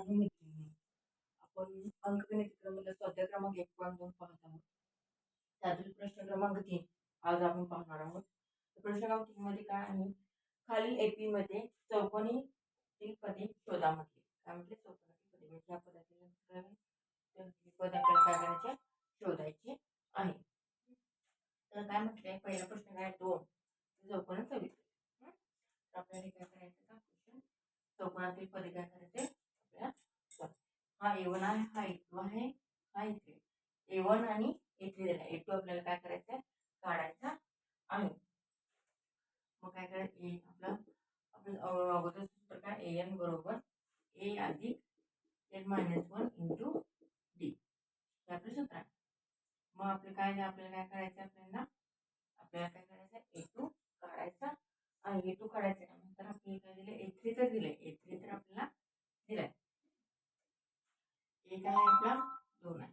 आणि मित्रांनो, आपण अंकगणित क्रमांक स्वाध्याय क्रमांक 1.2 पाहत आहोत. त्यातील प्रश्न क्रमांक 3 आज आपण पाहणार आहोत. प्रश्न क्रमांक 3 मध्ये काय आहे? खालील एपी मध्ये चौकोनीतील पदे शोधा म्हटले. काय म्हटले? चौकोनातील पदे म्हणजे या पदाचे पद आपल्याला काय करायचे? शोधायचे आहे. तर काय म्हटलंय? पहिला प्रश्न काय? 2 चौकोन 24. तर आपल्याला काय करायचं का? क्वेश्चन चौकोनातील पदे काय करायचे? आपल्याला हा A1 आहे, हा A2 आहे, हा A3. A1 आणि A3 दिला. A2 आपल्याला काय करायचं आहे? काढायचा आहे. मग काय करायचं? आपलं अगोदर सूत्र काय? AN बरोबर A अधिक N-1 इंटू D. हे आपलं सूत्र आहे. मग आपलं काय आपल्याला काय करायचं? आपल्याला काय करायचं? A2 काढायचा आणि A2 काढायचा नंतर आपल्याला काय दिले? A3 तर दिले. A3 तर आपल्याला दिलाय. एक आहे आपला 2 आहे.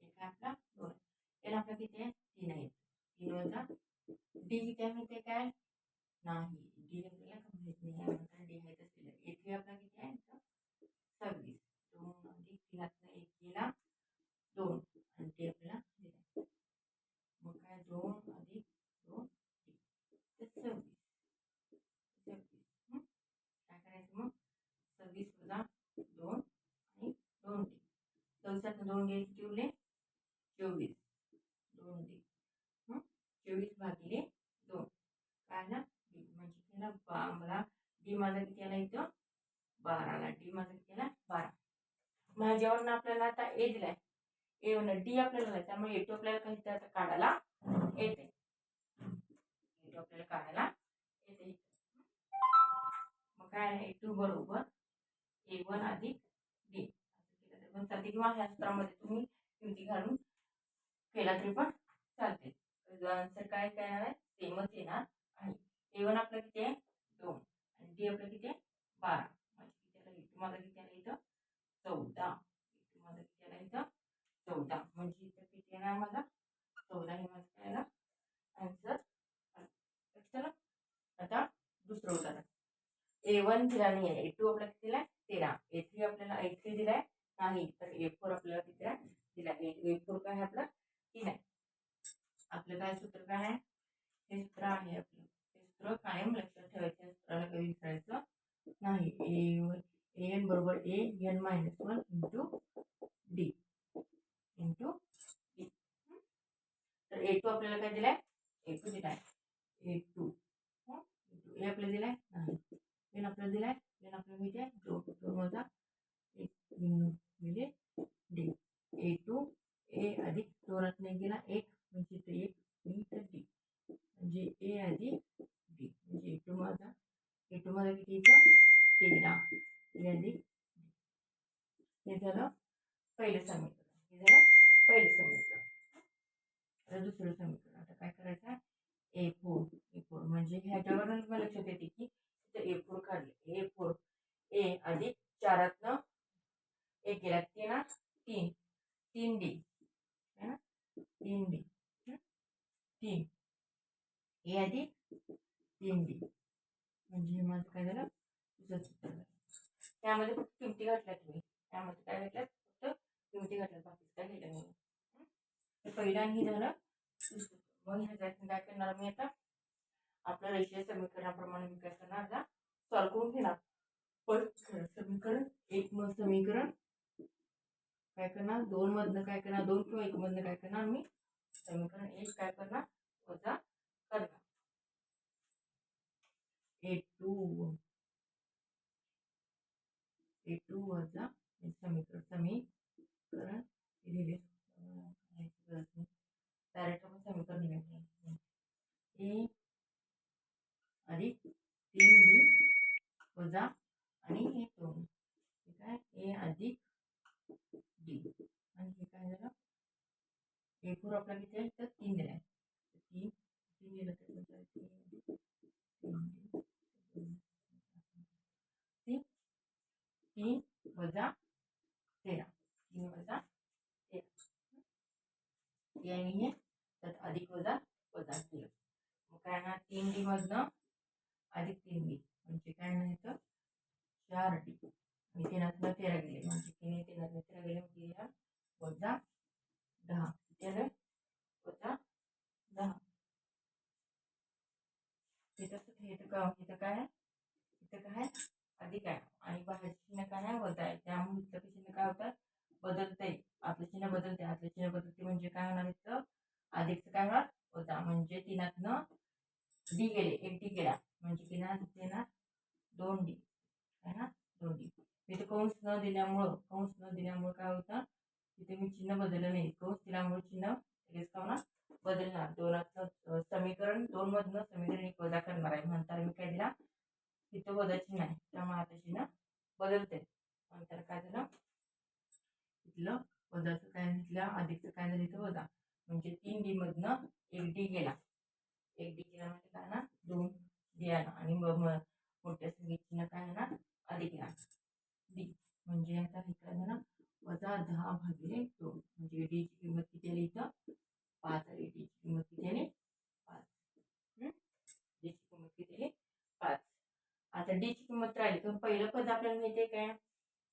एक आहे आपला 2 आहे. याला आपला किती आहे? 3 आहे. 3 वजा डी किती आहे माहिती आहे काय? नाही, डी आपल्याला माहित नाही आहे. म्हणून डी आहे तसं दिलं. A3 आपला किती आहे? 26. 2 अधिक 3 आतला 1 गेला 2 आणि डी आपल्याला दिलाय. मग काय 2 अधिक 2 डी तर 26. 26 काय करायचं मग? 26 वजा 2 आणि 2 डी. 26 2 डी किती उरले? 24. 2 डी 24 भागिले 2 काय ना डी म्हणजे त्याला मला डी माझा किती आला इथं? 12 ला. डी माझा किती आला? 12. माझ्यावरून आपल्याला आता ए दिलाय. ए वन डी आपल्याला दिलाय. त्यामुळे ए टू आपल्याला काही आता काढायला येते. ए टू आपल्याला काढायला येते. मग काय ए टू बरोबर A1 अधिक डी असं केलं पण चालते किंवा ह्या सूत्रामध्ये तुम्ही किमती घालून केला तरी पण चालते. आन्सर काय येणार आहे? सेमच येणार आहे. A1 आपलं किती आहे? 2 आणि डी आपलं किती आहे? 12. म्हणजे किती आला? A2 माझा किती आला इथं? 14. A2 माझा किती आला इथं? 14. म्हणजे इथं किती येणार माझा? 14 हे माझं काय आला? आन्सर. चला आता दुसरं उदाहरण. A1 दिला नाही आहे. A2 आपल्याला किती दिलाय? 13. A3 आपल्याला A3 दिलाय नाही तर A4 आपल्याला किती दिलाय? A4 काय आहे आपला? 3 आहे. आपलं काय सूत्र काय आहे? हे सूत्र आहे आपलं. हे सूत्र कायम लक्षात ठेवायचं. सूत्राला काही विसरायचं नाही. AN बरोबर N-1 into D into D. तर A2 आपल्याला काय दिलाय? A2 दिलाय. A2 ए आपल्याला दिलाय नाही. एन आपल्याला दिलाय. एन आपल्याला माहिती आहे 2 वजा 1 म्हणजे डी. A2 ए अधिक 2 नाही गेला 1 म्हणजे ते 1 तर डी म्हणजे ए अधिक डी म्हणजे A2 माझा किती येतं? 13. ए अधिक डी. हे झालं पहिलं समीकरण. आता दुसरं समीकरण. आता काय करायचं? A4 म्हणजे ह्याच्यावर मला लक्षात येते की A4 काढले. A4 ए अधिक 4 1 गेला 3 3 डी है ना 3 डी 3 ए अधिक 3 डी म्हणजे माझं काय झालं? तुझं सूत्र झालं. त्यामध्ये फक्त किमती घातल्या तुम्ही. त्यामध्ये काय घातल्यात? फक्त किमती घातल्यात. बाकी काय केलं नाही. तर पहिला आणि झालं. मग ह्याच्यात काय करणार मी आता? आपल्या रेषीय समीकरणाप्रमाणे मी काय करणार? आता सॉल्व करून घेणार. पण समीकरण समीकरण काय करणार? 2 मधनं काय करणार? 2 किंवा 1 मधनं काय करणार? मी समीकरण 1 काय करणार? वजा करणार. A2 वजा समीकरण लिहिले डायरेक्ट आपण समीकरण लिहायचं. ए अधिक 3D वजा आणि हे 2 ठीक आहे. ए अधिक डी आणि हे काय झालं? A4 आपला किती आहे? तर 3 दिलाय. 3 दिलं तर 3 वजा 13. 3 वजा 13 आणि हे तर अधिक वजा केलं. मग काय ना 3D मधनं अधिक 3D म्हणजे काय नाही तर 4D आणि 3 13 गेले म्हणजे 3 13 13 गेले म्हणजे वजा 10 किती वजा 10. इथं काय अधिक आहे आणि बाहेरचं चिन्ह काय आहे वजा आहे. त्यामुळे इथलं चिन्ह काय होतं बदलतंय. आपलं चिन्ह बदलते म्हणजे काय होणार इथं अधिकचं काय होणार वजा म्हणजे 3 डी गेले 1 डी गेला म्हणजे 3 2 डी आहे ना 2 डी. इथे कंस न दिल्यामुळं काय होतं तिथे मी चिन्ह बदललं नाही. कंस दिल्यामुळे चिन्ह लगेच का होणार बदलणार. समीकरण 2 मधनं समीकरण 1 वजा करणार आहे म्हणताना मी काय दिला तिथं वजा चिन्ह आहे त्यामुळे आता चिन्ह बदलते. नंतर काय झालं तिथलं वजाचं काय घेतलं अधिकचं काय झालं इथं वजा म्हणजे 3 डी मधनं 1 डी गेला. 1 डी गेला म्हणजे काय ना 2 डी आला आणि मोठ्या संख्येचं चिन्ह काय येणार अधिक येणार डी म्हणजे आता हे काय झालं वजा 10 भागिले 2 म्हणजे डी ची किंमत किती आली इथं 5 आली. डी ची किंमत किती आली 5. डी ची किंमत किती आली 5. आता डी ची किंमत राहिली तर पहिलं पद आपल्याला माहिती आहे काय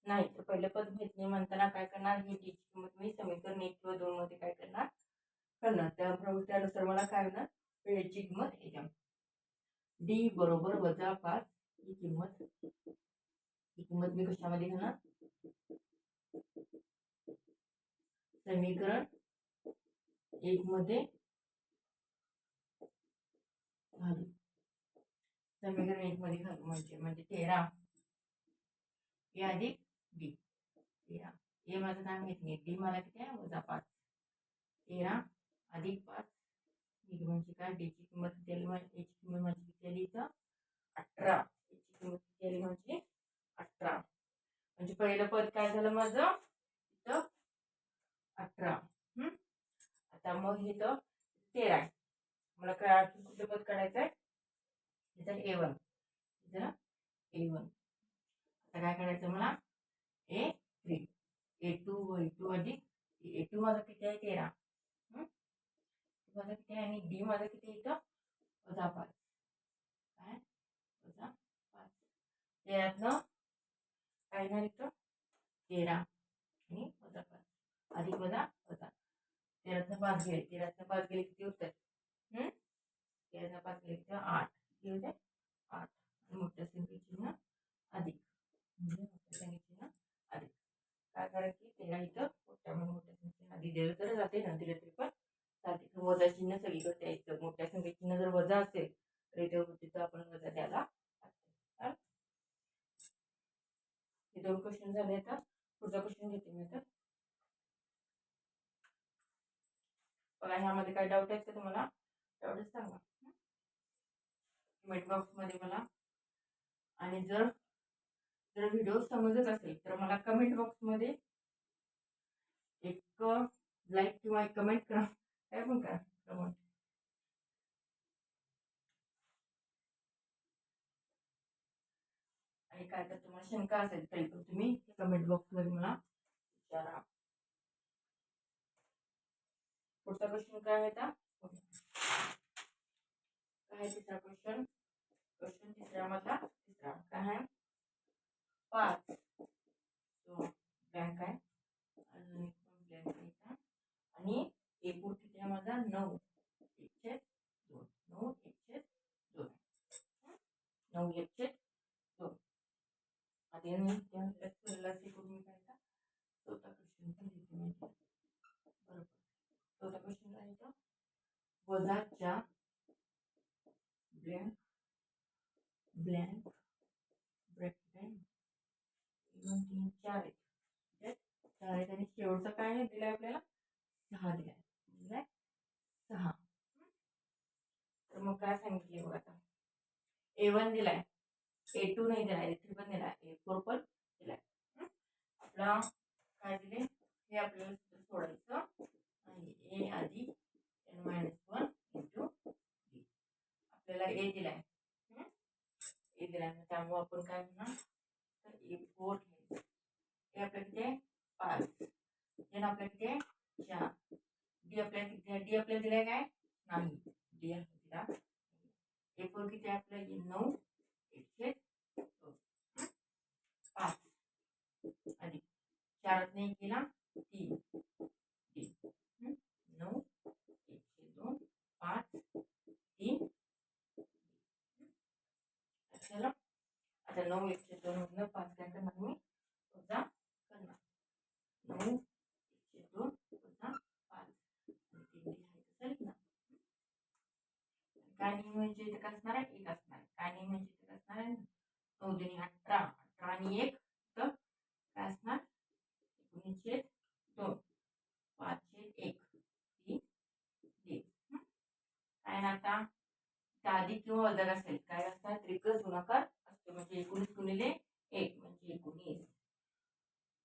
नाही तर पहिलं पद माहित नाही म्हणताना काय करणार ही डी ची किंमत मी समीकरण 1 किंवा 2 मध्ये काय करणार त्यानुसार मला काय होणार याची किंमत येते डी बरोबर वजा 5 ही किंमत मी कशामध्ये घेणार समीकरण 1 मध्ये घालू. समीकरण 1 मध्ये घालू म्हणजे 13 ए अधिक डी 13 ए माझं काय माहित नाही डी मला किती आहे वजा 5 13 अधिक 5 म्हणजे काय डी ची किंमत किती आली ए ची किंमत माझी किती आली इथं 18. ए ची किंमत किती आली म्हणजे 18 म्हणजे पहिलं पद काय झालं माझं इथं 18. आता मग इथं 13 आहे मला काय कुठलं पद काढायचं आहे इथं A1 आता काय करायचं मला A3 A2 अधिक A2 माझं किती आहे 13 माझं किती आहे आणि डी माझं किती इथं वजा 5 काय वजा 5 13तनं काय येणार इथं 13 आणि वजा 5 अधिक वजा 13तनं 5 गेले किती होतं 13तनं 5 गेले किती 8 किती होते 8 आणि मोठ्या संख्येचे चिन्ह अधिक म्हणजे मोठ्या संख्येचे चिन्ह अधिक काय करायची 13 इथं मोठ्या संख्येने अधिक दिलं तर जाते न दिलं तरी पण चालते. वजा चिन्ह सगळीकडे द्यायचं मोठ्या संख्येचे चिन्ह जर वजा असेल तर इथं तिथं आपण वजा द्यायला लागते. हे 2 क्वेश्चन झाले. आता पुढचा क्वेश्चन घेते मी आता बघा ह्यामध्ये काय डाऊट आहे का तुम्हाला डाऊट सांगा कमेंट बॉक्स मध्ये मला. आणि जर व्हिडिओ समजत असेल तर मला कमेंट बॉक्स मध्ये एक लाईक किंवा एक कमेंट करा काय पण करा कमेंट. आणि काय तर तुम्हाला शंका असेल तरी पण तुम्ही कमेंट बॉक्स मध्ये मला विचारा. पुढचा क्वेश्चन काय आहे आता काय तिसरा क्वेश्चन तिसरा मधला तिसरा काय आहे 5 ब्लँक आहे आणि ब्लँक आहे आणि एकूण किती आहे माझा 9 1/2 9 1/2 9 1/2 आधी मी एकूण मी काय चौथा क्वेश्चन पण घेते मी बरोबर. चौथा क्वेश्चन काय येतो वजा 4 ब्लँक ब्रॅकेट 2 3 4 आहेत आणि शेवटचं काय दिलंय आपल्याला 6 दिलाय 6. तर मग काय सांगितले बघ आता A1 दिलाय A2 नाही दिलाय A3 पण दिलाय A4 पण दिलाय. आपला काय दिले हे आपल्याला सोडायचं आणि A अधिक n-1 इंटू D आपल्याला A दिलाय त्यामुळे आपण काय म्हणणार तर A4 घ्यायचं. हे आपल्या किती आहे 5 n आपल्या किती आहे 4 D आपल्याला किती आहे D आपल्याला दिलाय काय नाही D दिला A4 किती आहे आपल्या 9 1/2 5 4 एक गेला 3 9 102 5 3 चला आता 9 102 मधनं 5 काय करणार मी वजा करणार 9 102 वजा 5 आणि 3 लिहायचं लिहिणार काय नाही म्हणजे इथे काय असणार आहे 1 असणार काय नाही म्हणजे इथे काय असणार आहे 9 दुनी 18 18 आणि 1 तर काय असणार 19/2 5/1 3 काय ना आता अधिक किंवा वजा असेल काय असतात त्रिकस गुणाकार असतो म्हणजे 19 गुणिले 1 म्हणजे 19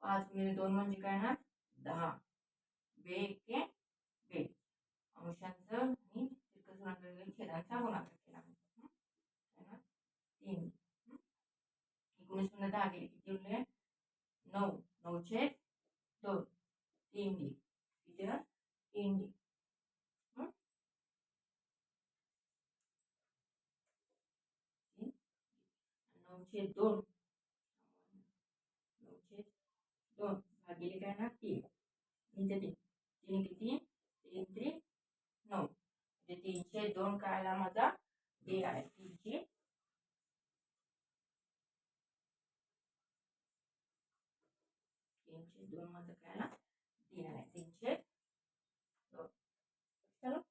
5 गुणिले 2 म्हणजे काय ना 10 2 1 2 अंशांचं आणि त्रिकस गुणाकार छेदांचा गुणाकार केला म्हणजे 3 19 मध्ये 10 गेले किती उरले 9 9/2 3 डी किती ना 3 डी 9/2 9/2 भागिले काय ना 3 3 किती 3 3 9 म्हणजे 3/2 काय आला माझा D आहे 3/2 माझं काय आला D आहे 3/2 चलो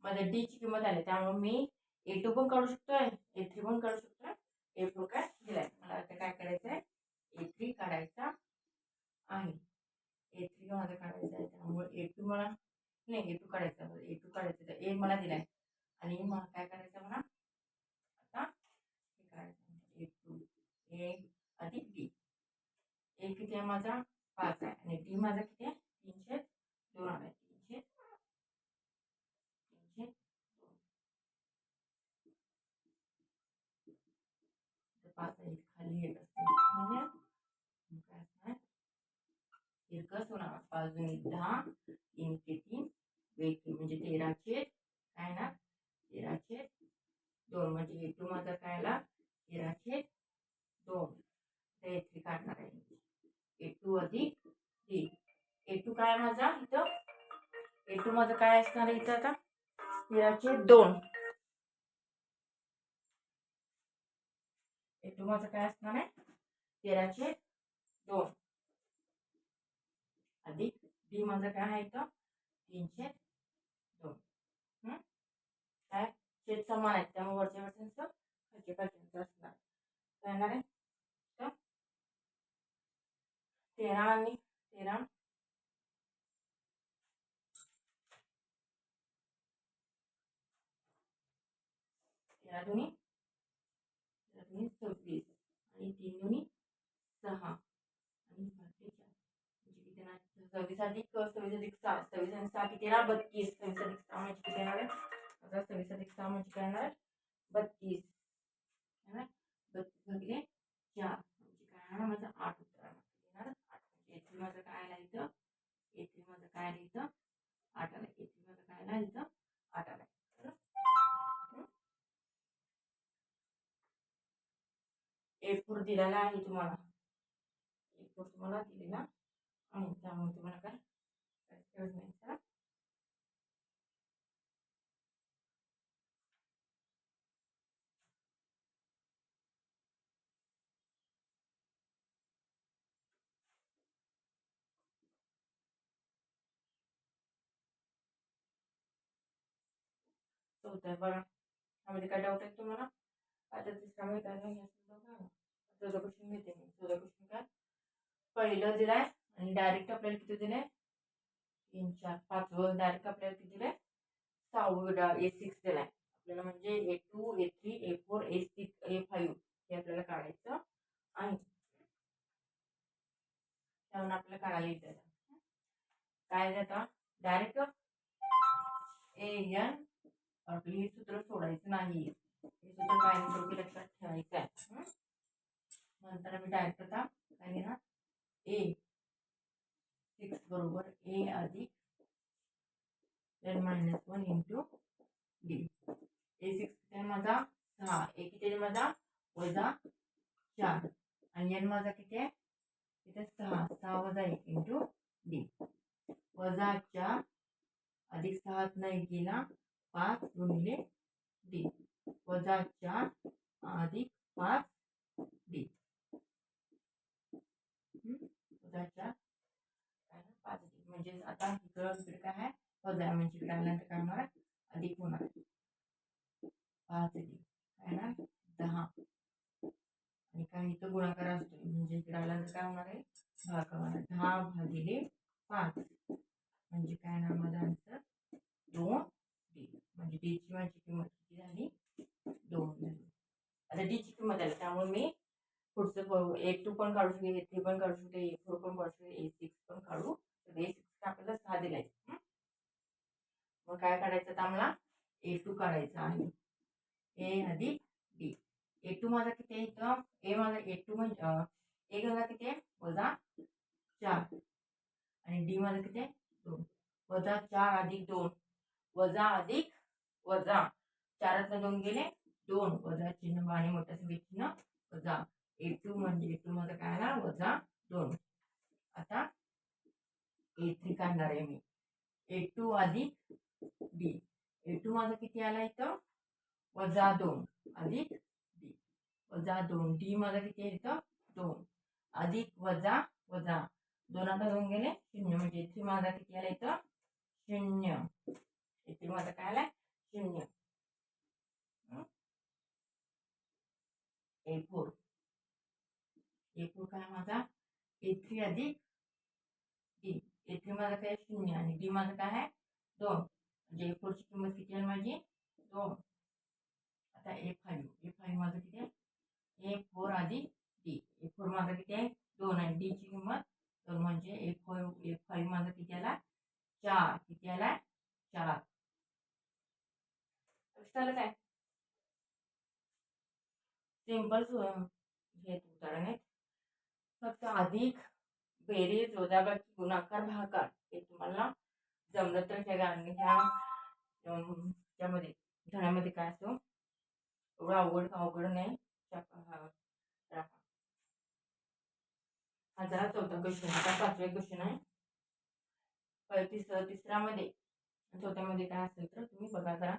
मध्ये D ची किंमत आली त्यामुळे मी A2 पण काढू शकतोय A3 पण काढू शकतोय A4 काय दिलाय मला आता काय करायचं आहे A3 काढायचा आहे A3 माझं काढायचं आहे त्यामुळे A2 मला नाही A2 काढायचा A2 काढायचं तर A मला दिलाय आणि मला काय करायचं मला आता हे करायचं A2 A अधिक D A किती आहे माझा 5 आहे आणि D माझा किती आहे 3/2 आहे 3/2 5 आहे खाली येत असते काय असणार तिरकस होणार 5 गुणिले 10 3 ते 3 वेग म्हणजे 13/2 काय ना 13/2 म्हणजे A2 माझा काय आला 13/2 ते A3 काढणार आहे A2 अधिक D A2 काय माझा इथं A2 माझं काय असणार आहे इथं आता 13/2 A2 माझं काय असणार आहे 13/2 अधिक D माझं काय आहे इथं 3/2 काय छेद समान आहेत त्यामुळे वरच्या वरच्यांचं खालच्या खालच्यांचं असणार काय येणार आहे 13 आणि 13 13 दुनी 26 आणि 3 दुनी 6 आणि 4 म्हणजे किती येणार 26 अधिक 26 अधिक 6 26 आणि 6 किती येणार 32 26 अधिक 6 म्हणजे किती येणार आहे आता 26 अधिक 6 म्हणजे काय येणार 32 32 भागिले 4 म्हणजे काय येणार माझं 8 उत्तर येणार 8 म्हणजे A3 माझं काय आलं इथं A3 माझं काय आलं इथं 8 आलं A3 माझं काय आलं इथं 8 आलं A4 दिलेला आहे तुम्हाला A4 तुम्हाला दिलेला आहे त्यामुळे तुम्हाला काय गरज नाही चला चौथा बघा त्यामध्ये काय डाऊट आहे तुम्हाला आता तिसरा मी काय नाही बघा चौदा क्वेश्चन घेते मी चौदा क्वेश्चन काय पहिलं दिलाय आणि डायरेक्ट आपल्याला किती दिलंय 3 4 5 डायरेक्ट आपल्याला किती दिलंय 6 A6 दिलाय आपल्याला म्हणजे A2 A3 A4 A6 A5 हे आपल्याला काढायचं आहे त्यामुळे आपल्याला काढायला येतं काय आता डायरेक्ट AN आपली हे सूत्र सोडायचं नाही हे सूत्र काय नाही लक्षात ठेवायचं आहे नंतर आम्ही डायरेक्ट आता काय घेणार A6 बरोबर A अधिक n-1 इंटू D A6 किती माझा 6 A किती माझा वजा 4 आणि n माझा किती आहे इथे 6 6 वजा 1 इंटू डी. वजा 4 अधिक 6 नाही गेला 5 गुणिले डी. वजा 4 अधिक 5 डी. वजा 4 5 डी. म्हणजे आता इकडे काय आहे वजा, म्हणजे इकडे आल्यानंतर काय होणार अधिक होणार. 5 डी काय ना 10 आणि काय इथं गुणाकार असतो, म्हणजे इकडे आल्यानंतर काय होणार आहे भागाकार. 10 भागिले 5 म्हणजे काय ना माझा आन्सर 2 डी. म्हणजे डी ची माझी किंमत किती झाली 2 झाली. आता डी ची किंमत आली त्यामुळे मी पुढचं A2 पण काढू शकते, A3 पण काढू शकते, A4 पण काढू शकते, A6 पण काढू शकते. A6 आपल्याला 6 दिलाय. मग काय काढायचं आता आम्हाला A2 काढायचा आहे. ए अधिक डी. A2 माझा किती आहे इथं ए माझा A2 म्हणजे ए माझा किती आहे वजा 4 आणि डी माझा किती आहे 2. वजा 4 अधिक 2 वजा अधिक वजा 4 2 गेले 2 वजा चिन्ह आणि मोठ्या संख्येत चिन्ह वजा. A2 म्हणजे A2 माझा काय आला वजा 2. आता A3 काढणार आहे मी. A2 अधिक डी. A2 माझा किती आला इथं वजा 2 अधिक डी. वजा 2 डी माझा किती आहे इथं 2 अधिक वजा वजा 2 आता 2 गेले 0 म्हणजे A3 माझा किती आला इथं 0. A3 माझा काय आलाय 0. A4 काय माझा A3 अधिक डी. A3 माझा काय 0 आणि डी माझा काय आहे 2 म्हणजे A4 ची किंमत किती आहे माझी 2. आता A5 माझं किती आहे A4 अधिक डी. A4 माझा किती आहे 2 आणि डी ची किंमत 2 म्हणजे A5 माझा किती आला 4. किती आला 4. लक्षात आलं काय. सिंपल हे उदाहरण आहे. फक्त अधिक बेरीज वजाबाकी गुणाकार भागाकार हे तुम्हाला जमलं तर ह्या त्यामध्ये धड्यामध्ये काय असतो एवढं अवघड नाही. हा जरा चौथा क्वेश्चन आता 5वे क्वेश्चन आहे. तिसऱ्यामध्ये चौथ्यामध्ये काय असेल तर तुम्ही बघा जरा.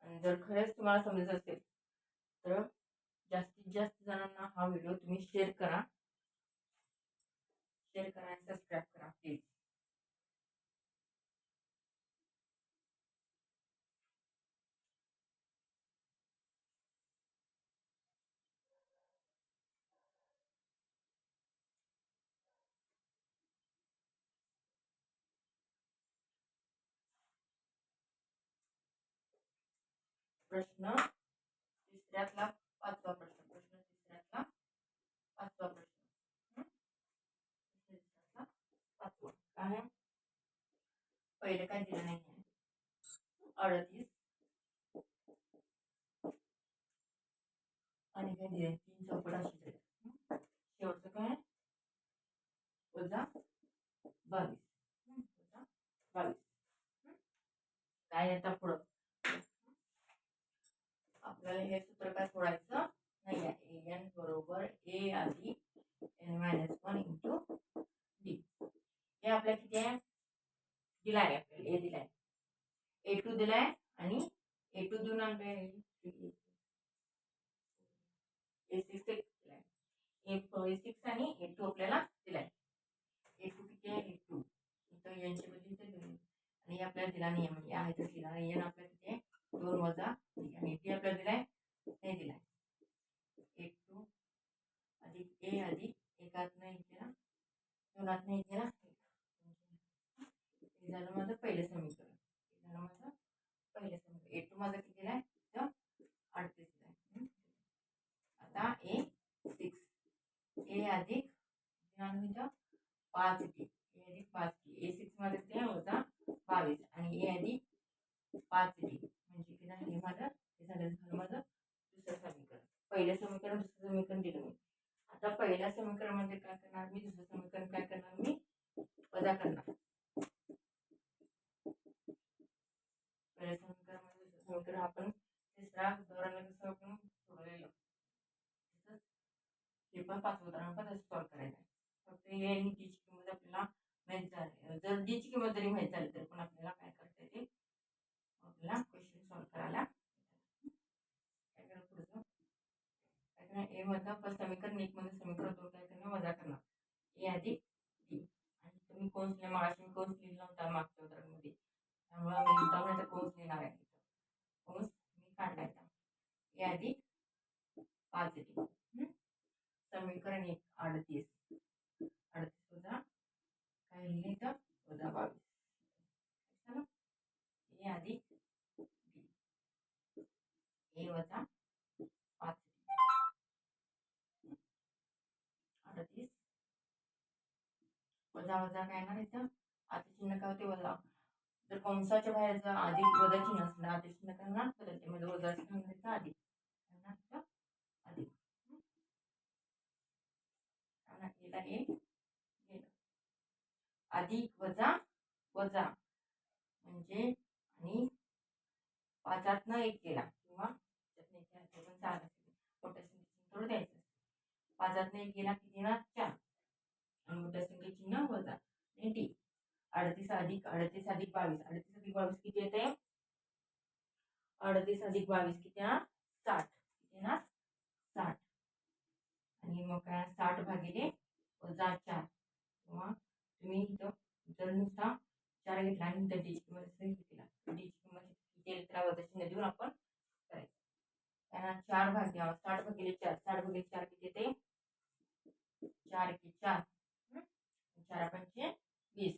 आणि जर खरंच तुम्हाला समजत असेल तर जास्तीत जास्त जणांना हा व्हिडिओ तुम्ही शेअर करा आणि सबस्क्राईब करा प्लीज. प्रश्न तिसऱ्यातला 5वा प्रश्न. तिसऱ्यातला 5वा प्रश्न. तिसऱ्यातला 5वा काय आहे पहिले काय दिलं नाही आहे 38 आणि काय दिले 3 चौपट अशी दिले. शेवटचं काय वजा 22. काय आता पुढं आपल्याला हे सूत्र काय सोडायचं नाही आहे. एन बरोबर ए अधिक n-1 इंटू डी. हे आपल्या किती आहे दिलाय आपल्याला ए दिलाय A2 दिलाय आणि A2 देऊन आपल्याला A6 दिलाय. A6 आणि A2 आपल्याला दिलाय. A2 किती आहे A2 इथं यांच्या बदली आणि आपल्याला दिला नाही म्हणजे आहे तर दिला नाही. एन आपल्याला किती आहे 2 वजा आणि डी आपल्याला दिलाय नाही दिलाय. A2 अधिक ए अधिक एकात नाही केला 2 नाही केला हे झालं माझं पहिलं समीकरण. A2 माझं किती दिलाय तर 38 दिलाय. आता A6 ए अधिक 5 डी. ए अधिक 5 डी. A6 माझं किती आहे वजा 22 आणि ए अधिक 5 डी म्हणजे किती झाले माझं हे झालं माझं दुसरं समीकरण. पहिलं समीकरण दुसरं समीकरण दिलं मी. आता पहिल्या समीकरणामध्ये काय करणार मी दुसरं समीकरण काय करणार मी वजा करणार. पहिल्या समीकरणामध्ये दुसरं समीकरण आपण तिसऱ्या उदाहरणाला कसं आपण सोडवलेलं ते पण 5 उदाहरण पण तसं सॉल्व्ह करायचं आहे. फक्त ए आणि डीची किंमत आपल्याला माहीत झाली. जर डीची किंमत जरी माहीत झाली तरी पण आपल्याला काय करता येते, आपल्याला क्वेश्चन सॉल्व्ह करायला काय करा पुढचं काय करणार, ए मधनं समीकरण 1 मध्ये समीकरण 2 काय करणार, वजा करणार ए अधिक डी. आणि तुम्ही कंस लिहिला, मागाशी मी कंस लिहिला होता मागच्या उदाहरणामध्ये, त्यामुळे मी उदाहरणाचा कंस लिहिणार आहे. कंस मी काढलायचा ए अधिक 5 डी. समीकरण 1 38 वजा काय लिहिले तर वजा 22. ए अधिक डी, ए वजा 5 38 वजा वजा काय येणार इथं, आधी चिन्ह काय होते वजा. जर कंसाच्या बाहेर जर अधिक वजा चिन्ह असलं, आधी चिन्ह काय होणार बदलते, म्हणजे वजा चिन्ह अधिक अधिक. गेला ए गेलं, अधिक वजा वजा म्हणजे, आणि 5 1 केला किंवा पण 4 मोठ्या संख्येची थोडं द्यायचं. 5 1 गेला किती ना 4, आणि मोठ्या संख्येचे चिन्ह वजा आणि डी. 38 अधिक 22 38 अधिक 22 किती येते, 38 अधिक 22 किती ना 60, किती ना 60. आणि मग काय 60 भागिले वजा 4, किंवा तुम्ही इथं जर नुसता 4 घेतला आणि इथं डीची किंमत घेतला, डीची किंमत किती येईल त्याला वजा चिन्ह देऊन आपण करायचं. त्यांना 4 भाग्या 60 भागिले 4, 60 भागिले 4 किती येते, 4 की 4, 4 पंचे 20,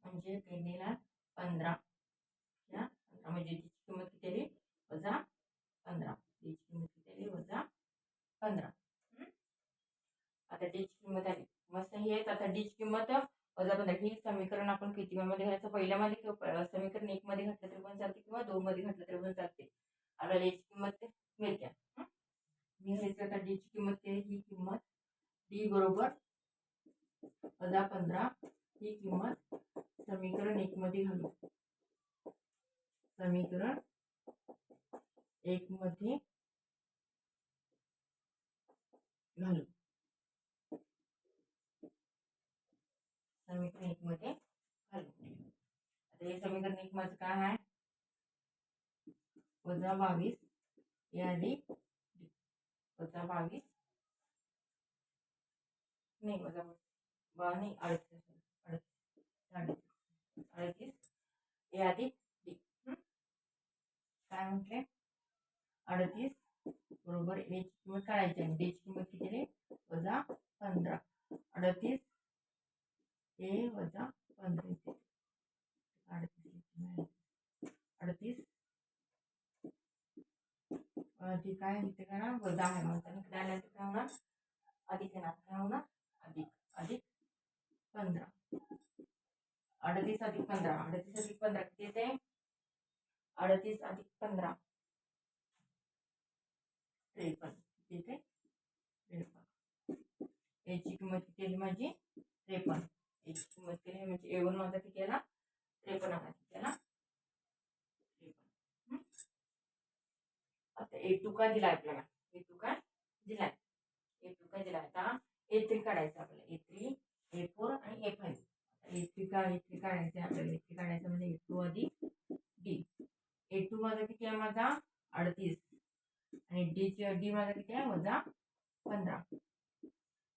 म्हणजे केलेला 15. म्हणजे डीची किंमत किती आली वजा 15, डीची किंमत किती आली वजा 15. आता डीची किंमत आली मस्त ही आहे. आता डीची किंमत वजा 15, ही समीकरण आपण किती मध्ये घ्यायचं, पहिल्यामध्ये किंवा समीकरण 1 मध्ये घातलं तरी पण चालते किंवा 2 मध्ये घातलं तरी पण चालते. आपल्याला डीची किंमत मिळते. मी घ्यायचं आता डीची किंमत, ही किंमत डी बरोबर वजा 15, ही किंमत समीकरण 1 मध्ये घालू, समीकरण 1 मध्ये घालू, समीकरण 1 मध्ये घालू. आता हे समीकरण 1 मध्ये काय आहे, वजा 22 ए अधिक डी, वजा 22 नाही वजा नाही 38 ए अधिक डी. काय म्हटले, 38 बरोबर ए ची किंमत काढायची आणि डी ची किंमत किती रे वजा 15. 38 ए वजा 15 येते, 38 अधिक काय इथे काय वजा आहे, म्हणताना इकडे आल्यानंतर काय होणार अधिक येणार, काय होणार अधिक अधिक 15. 38 अधिक 15, 38 अधिक 15 किती येते, 38 अधिक 15 53, किती येते 53. याची किंमत किती आली माझी 53, याची किंमत केली म्हणजे ए1 माझा किती आला 53 आला, किती आला 53. आता ए2 काय दिलाय आपल्याला, ए2 काय दिलाय, ए2 काय दिलाय, आता ए3 काढायचं आपल्याला, ए3 ए4 आणि ए5. ए3 काढायचं आपल्याला, ए3 काढायचं म्हणजे ए2 अधिक डी. ए2 माझा किती आहे माझा 38, आणि डी माझा किती आहे वजा 15.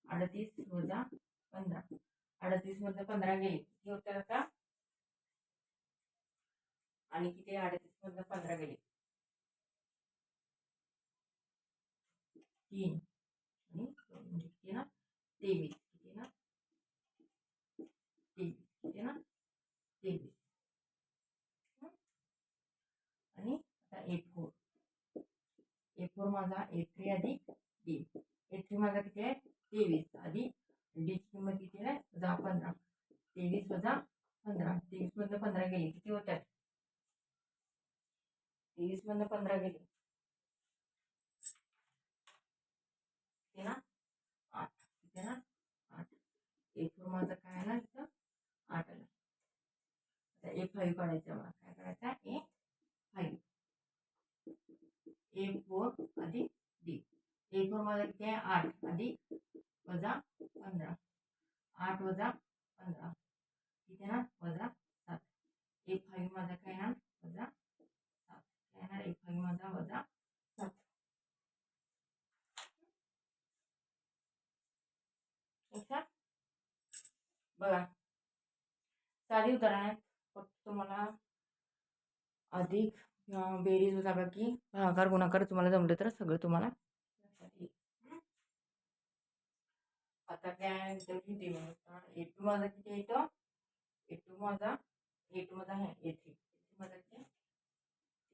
38 वजा 15, 38 मधनं 15 गेले किती होते आता, आणि किती 38 मधनं 15 गेले 3 आणि 2 म्हणजे किती ना 23, किती ना 23, किती ना 23. आणि आता ए4 माझा ए3 अधिक डी. ए3 माझा किती आहे 23 अधिक डी ची किंमत किती आहे वजा 15. 23 वजा 15, 23 मधनं 15 गेले किती होतात, 23 मधनं 15 गेले किती ना 8, किती ना 8. ए4 माझा काय आला इथं 8 आला. आता ए5 काढायचं मला, काय करायचं ए5, ए4 अधिक डी. A4 मध्ये किती आहे 8 अधिक वजा 15, 8 वजा 15 किती आहे ना वजा 7. A5 माझा काय येणार वजा 7 काय येणार A5 माझा वजा 7. लक्षात बघा साधी उदाहरण आहेत. फक्त तुम्हाला अधिक बेरीज वजाबाकी भागाकार गुणाकार तुम्हाला जमले तर सगळं तुम्हाला लक्षात येईल. आता काय किती A2 माझा किती येतो A2 माझा आहे A3 माझा किती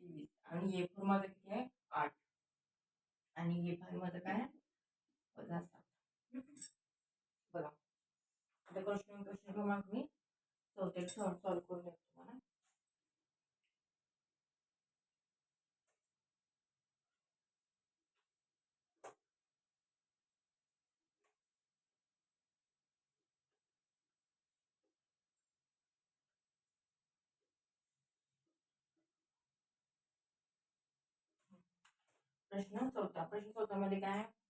23 आणि A4 माझा किती आहे 8 आणि A5 माझा काय आहे वजा 7. बघा आता क्वेश्चन क्रमांक मी सॉल्व्ह करून देतो तुम्हाला. प्रश्न चौथा मध्ये काय आहे